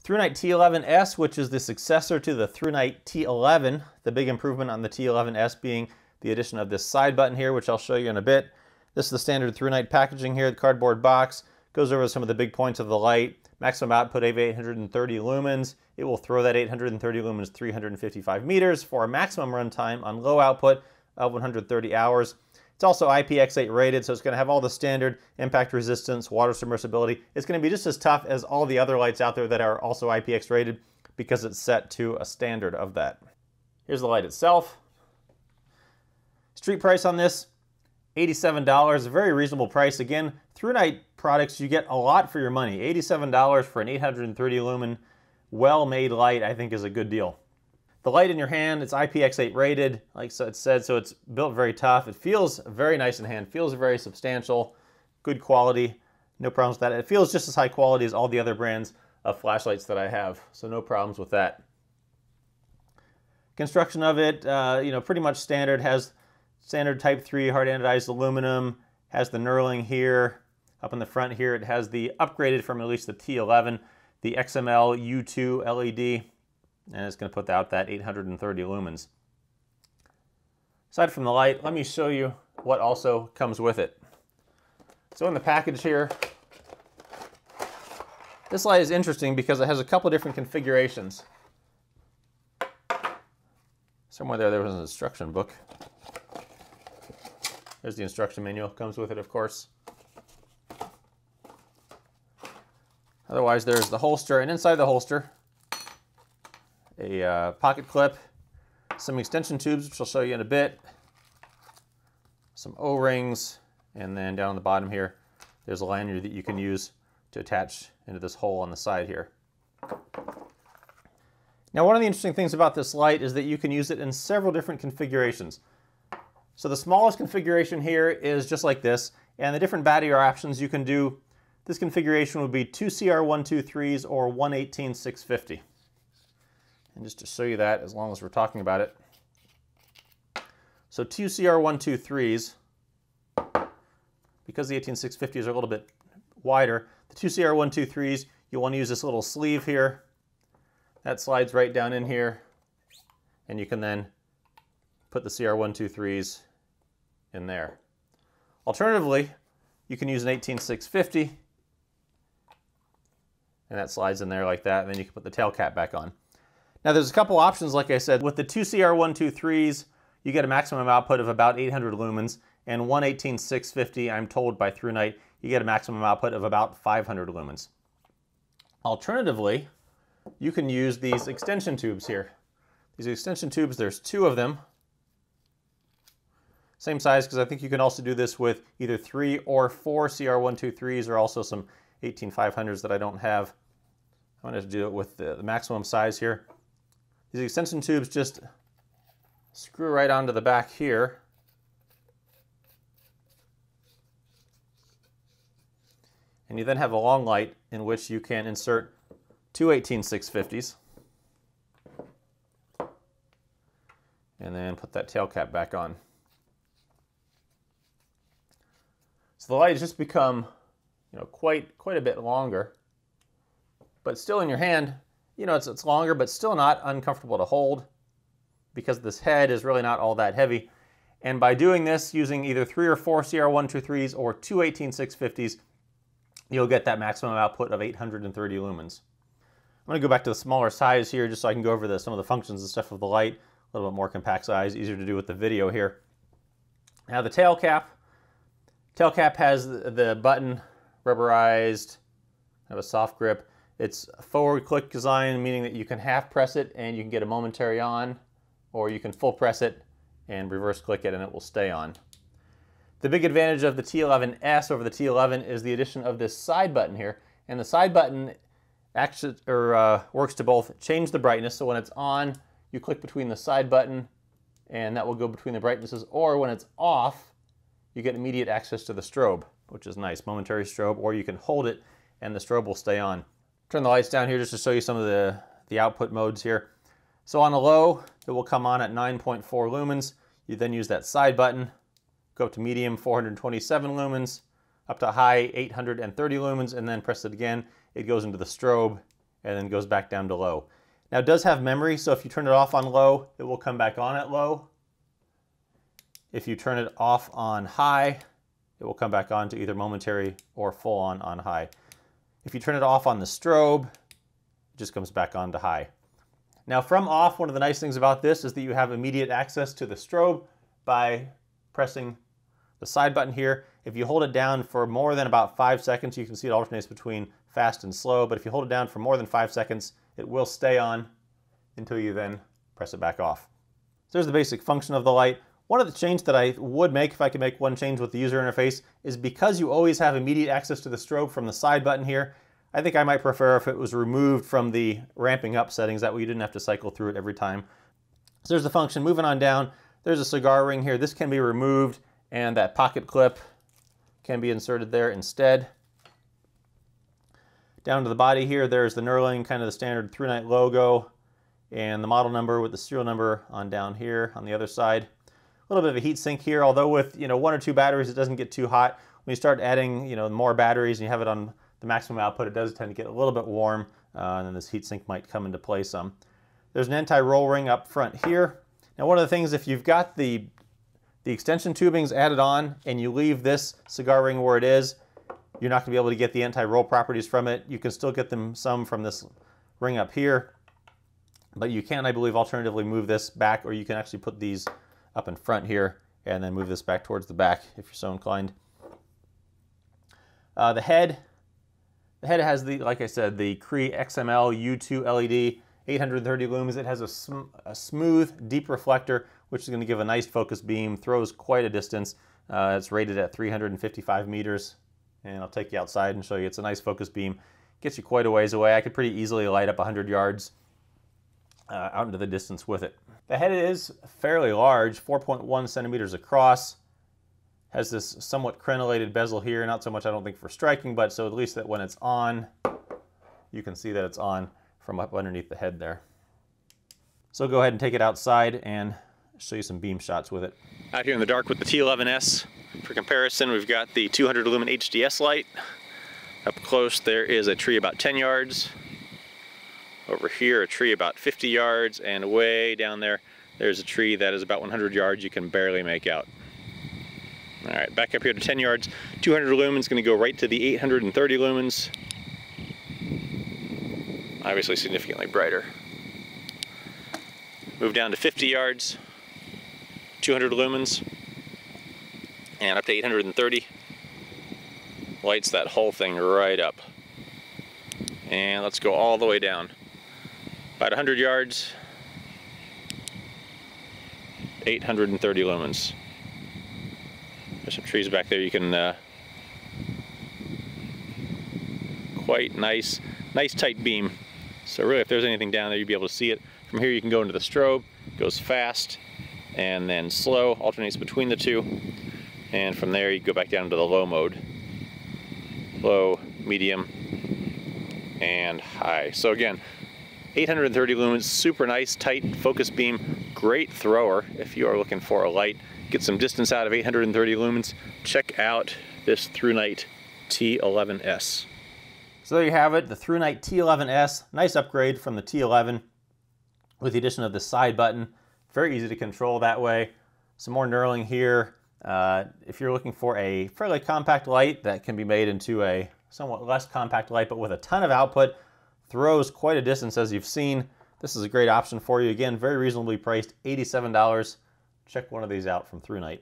ThruNite T11 S, which is the successor to the ThruNite T11. The big improvement on the T11 S being the addition of this side button here, which I'll show you in a bit. This is the standard ThruNite packaging here, the cardboard box. Goes over some of the big points of the light. Maximum output of 830 lumens. It will throw that 830 lumens 355 meters for a maximum runtime on low output of 130 hours. It's also IPX8 rated, so it's going to have all the standard impact resistance, water submersibility. It's going to be just as tough as all the other lights out there that are also IPX rated because it's set to a standard of that. Here's the light itself. Street price on this, $87, a very reasonable price. Again, ThruNite products, you get a lot for your money. $87 for an 830 lumen well-made light, I think, is a good deal. The light in your hand, it's IPX8 rated, like it said, so it's built very tough. It feels very nice in hand, feels very substantial, good quality, no problems with that. It feels just as high quality as all the other brands of flashlights that I have, so no problems with that. Construction of it, pretty much standard. Has standard Type 3 hard anodized aluminum, has the knurling here. Up in the front here, it has the upgraded from at least the T11, the XML U2 LED, and it's going to put out that 830 lumens. Aside from the light, let me show you what also comes with it. So in the package here, this light is interesting because it has a couple different configurations. Somewhere there was an instruction book. There's the instruction manual, comes with it, of course. Otherwise, there's the holster, and inside the holster, a pocket clip, some extension tubes, which I'll show you in a bit, some O-rings, and then down on the bottom here, there's a lanyard that you can use to attach into this hole on the side here. Now, one of the interesting things about this light is that you can use it in several different configurations. So the smallest configuration here is just like this, and the different battery options you can do. This configuration would be 2 CR123s or 118-650. And just to show you that, as long as we're talking about it. So 2 CR123s, because the 18650s are a little bit wider, the 2 CR123s, you'll want to use this little sleeve here. That slides right down in here, and you can then put the CR123s in there. Alternatively, you can use an 18650, and that slides in there like that, and then you can put the tail cap back on. Now there's a couple options, like I said. With the 2 CR123s, you get a maximum output of about 800 lumens, and 118-650, I'm told by ThruNite, you get a maximum output of about 500 lumens. Alternatively, you can use these extension tubes here. These extension tubes, there's 2 of them. Same size, because I think you can also do this with either 3 or 4 CR123s, or also some 18500s that I don't have. I wanted to do it with the maximum size here. These extension tubes just screw right onto the back here. And you then have a long light in which you can insert 2 18650s. And then put that tail cap back on. So the light has just become, quite a bit longer, but still in your hand, it's longer, but still not uncomfortable to hold because this head is really not all that heavy. And by doing this, using either 3 or 4 CR123s or 2 18650s, you'll get that maximum output of 830 lumens. I'm going to go back to the smaller size here just so I can go over some of the functions and stuff of the light. A little bit more compact size, easier to do with the video here. Now the tail cap. Tail cap has the button rubberized, have a soft grip. It's a forward click design, meaning that you can half press it and you can get a momentary on, or you can full press it and reverse click it and it will stay on. The big advantage of the T11 S over the T11 is the addition of this side button here, and the side button actually works to both change the brightness. So when it's on, you click between the side button and that will go between the brightnesses, or when it's off, you get immediate access to the strobe, which is nice, momentary strobe, or you can hold it and the strobe will stay on. Turn the lights down here just to show you some of the output modes here. So on a low, it will come on at 9.4 lumens. You then use that side button, go up to medium, 427 lumens, up to high, 830 lumens, and then press it again. It goes into the strobe, and then goes back down to low. Now it does have memory, so if you turn it off on low, it will come back on at low. If you turn it off on high, it will come back on to either momentary or full on high. If you turn it off on the strobe, it just comes back on to high. Now from off, one of the nice things about this is that you have immediate access to the strobe by pressing the side button here. If you hold it down for more than about 5 seconds, you can see it alternates between fast and slow, but if you hold it down for more than 5 seconds, it will stay on until you then press it back off. So there's the basic function of the light. One of the changes that I would make, if I could make one change with the user interface, is because you always have immediate access to the strobe from the side button here, I think I might prefer if it was removed from the ramping up settings. That way you didn't have to cycle through it every time. So there's the function. Moving on down, there's a cigar ring here. This can be removed, and that pocket clip can be inserted there instead. Down to the body here, there's the knurling, kind of the standard ThruNite logo, and the model number with the serial number on down here on the other side. A little bit of a heat sink here, although with 1 or 2 batteries it doesn't get too hot. When you start adding more batteries and you have it on the maximum output, it does tend to get a little bit warm, and then this heat sink might come into play some. There's an anti-roll ring up front here. Now one of the things, if you've got the extension tubings added on and you leave this cigar ring where it is, you're not going to be able to get the anti-roll properties from it. You can still get them some from this ring up here, but you can, I believe, alternatively move this back, or you can actually put these up in front here and then move this back towards the back if you're so inclined. The head has the, like I said, the Cree XML U2 LED, 830 lumens. It has a smooth, deep reflector, which is going to give a nice focus beam, throws quite a distance. It's rated at 355 meters, and I'll take you outside and show you. It's a nice focus beam. Gets you quite a ways away. I could pretty easily light up 100 yards out into the distance with it. The head is fairly large, 4.1 centimeters across. Has this somewhat crenellated bezel here, not so much I don't think for striking, but so at least that when it's on, you can see that it's on from up underneath the head there. So go ahead and take it outside and show you some beam shots with it. Out here in the dark with the T11 S. For comparison, we've got the 200 lumen HDS light. Up close there is a tree about 10 yards. Over here a tree about 50 yards, and way down there there's a tree that is about 100 yards you can barely make out. Alright, back up here to 10 yards. 200 lumens going to go right to the 830 lumens. Obviously significantly brighter. Move down to 50 yards, 200 lumens, and up to 830. Lights that whole thing right up. And let's go all the way down. About 100 yards, 830 lumens. There's some trees back there you can, quite nice tight beam. So really if there's anything down there you'd be able to see it. From here you can go into the strobe, goes fast and then slow, alternates between the two. And from there you go back down to the low mode. Low, medium, and high. So again, 830 lumens, super nice, tight focus beam, great thrower if you are looking for a light. Get some distance out of 830 lumens. Check out this ThruNite T11 S. So there you have it, the ThruNite T11 S. Nice upgrade from the T11 with the addition of the side button. Very easy to control that way. Some more knurling here. If you're looking for a fairly compact light that can be made into a somewhat less compact light but with a ton of output, throws quite a distance as you've seen, this is a great option for you. Again, very reasonably priced, $87. Check one of these out from ThruNite.